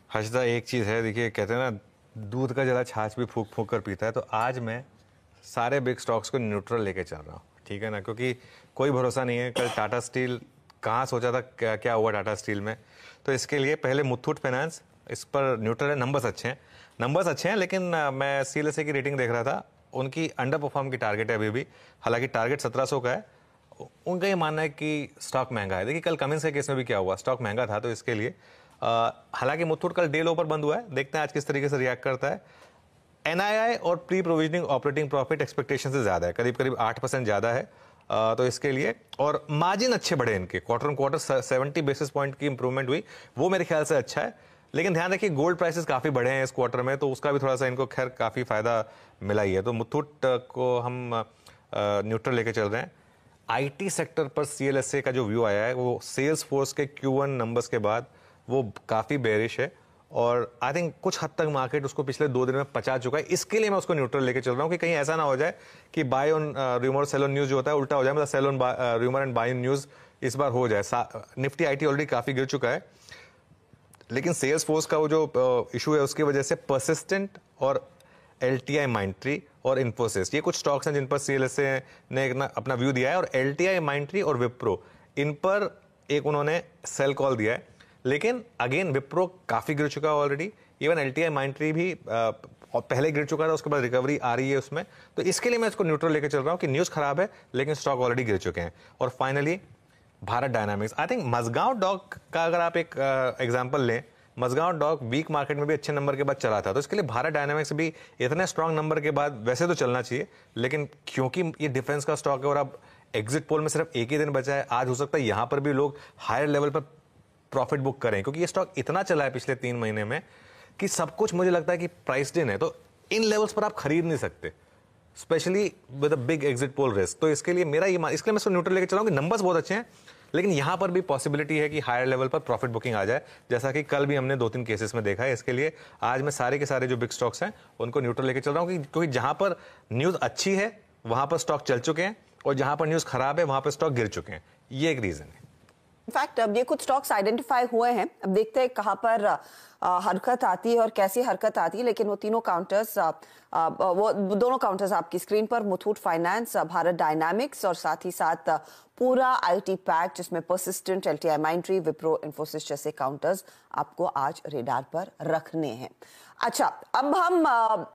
हर्षदा, एक चीज़ है, देखिए कहते हैं ना, दूध का जला छाछ भी फूक फूक कर पीता है। तो आज मैं सारे बिग स्टॉक्स को न्यूट्रल लेके चल रहा हूँ, ठीक है ना, क्योंकि कोई भरोसा नहीं है। कल टाटा स्टील, कहाँ सोचा था क्या क्या हुआ टाटा स्टील में। तो इसके लिए पहले मुथूट फाइनेंस, इस पर न्यूट्रल है। नंबर्स अच्छे हैं, लेकिन मैं सीएलएसए की रेटिंग देख रहा था, उनकी अंडर परफॉर्म की टारगेट है अभी भी। हालांकि टारगेट 1700 का है। उनका ये मानना है कि स्टॉक महंगा है। देखिए कल कमिंस के केस में भी क्या हुआ, स्टॉक महंगा था, तो इसके लिए हालांकि मुथूट कल डे लो पर बंद हुआ है। देखते हैं आज किस तरीके से रिएक्ट करता है। एनआईआई और pre provisioning operating profit expectation से ज्यादा है, करीब करीब 8% ज्यादा है। तो इसके लिए, और मार्जिन अच्छे बढ़े इनके, quarter on quarter 70 basis point की इंप्रूवमेंट हुई, वो मेरे ख्याल से अच्छा है। लेकिन ध्यान रखिए, गोल्ड प्राइसेस काफी बढ़े हैं इस क्वार्टर में, तो उसका भी थोड़ा सा इनको खैर काफी फायदा मिला ही है। तो मुथूट को हम न्यूट्रल लेके चल रहे हैं। आईटी सेक्टर पर सीएलएसए का जो व्यू आया है, वो सेल्स फोर्स के Q1 नंबर्स के बाद वो काफी बेरिश है, और आई थिंक कुछ हद तक मार्केट उसको पिछले 2 दिन में पचा चुका है। इसके लिए मैं उसको न्यूट्रल लेके चल रहा हूं कि कहीं ऐसा ना हो जाए कि buy on rumour sell on news जो होता है उल्टा हो जाए, मतलब sell on rumour and buy on news इस बार हो जाए। निफ्टी आईटी ऑलरेडी काफी गिर चुका है, लेकिन सेल्स फोर्स का वो जो इशू है उसकी वजह से परसिस्टेंट और एलटीआई माइंट्री और इन्फोसिस, ये कुछ स्टॉक्स हैं जिन पर सीएलएसए ने अपना व्यू दिया है। और एलटीआई माइंट्री और विप्रो, इन पर एक उन्होंने सेल कॉल दिया है। लेकिन अगेन विप्रो काफी गिर चुका है ऑलरेडी, इवन एलटीआई माइंट्री भी पहले गिर चुका था, उसके बाद रिकवरी आ रही है उसमें। तो इसके लिए मैं इसको न्यूट्रल लेकर चल रहा हूं कि न्यूज खराब है लेकिन स्टॉक ऑलरेडी गिर चुके हैं। और finally Bharat Dynamics, I think Mazagon dock का अगर आप एक एग्जांपल लें, मजगांव डॉक वीक मार्केट में भी अच्छे नंबर के बाद चला था, तो इसके लिए भारत डायनामिक्स भी इतने स्ट्रांग नंबर के बाद वैसे तो चलना चाहिए, लेकिन क्योंकि ये डिफेंस का स्टॉक है और अब एग्जिट पोल में सिर्फ एक ही दिन बचा है, आज हो सकता है यहां पर भी लोग हायर लेवल पर प्रॉफिट बुक करें, क्योंकि ये स्टॉक इतना चला है पिछले 3 महीने में कि सब कुछ मुझे लगता है कि प्राइस्ड इन है। तो इन लेवल्स पर आप खरीद नहीं सकते, specially with a big exit poll risk. तो इसके लिए मेरा ये, इसके लिए मैं इसको न्यूट्रल लेकर चलाऊंगा। नंबर्स बहुत अच्छे हैं, लेकिन यहां पर भी पॉसिबिलिटी है कि हायर लेवल पर प्रॉफिट बुकिंग आ जाए, जैसा कि कल भी हमने 2-3 केसेस में देखा है। इसके लिए आज मैं सारे के सारे जो बिग स्टॉक्स हैं उनको न्यूट्रल लेकर चल रहा हूं, क्योंकि जहां पर न्यूज अच्छी है वहां पर स्टॉक चल चुके हैं, और जहां पर न्यूज खराब है वहां पर स्टॉक गिर चुके हैं। ये एक रीजन है। इनफैक्ट अब ये कुछ स्टॉक्स आइडेंटिफाई हुए हैं, अब देखते हैं कहां पर हरकत आती है और कैसी हरकत आती है। लेकिन वो तीनों काउंटर्स, वो दोनों काउंटर्स आपकी स्क्रीन पर, मुथूट फाइनेंस, भारत डायनामिक्स और साथ ही साथ पूरा आईटी पैक जिसमें परसिस्टेंट, एलटीआई माइंट्री, विप्रो, इन्फोसिस जैसे काउंटर्स आपको आज रेडार पर रखने हैं। अच्छा, अब हम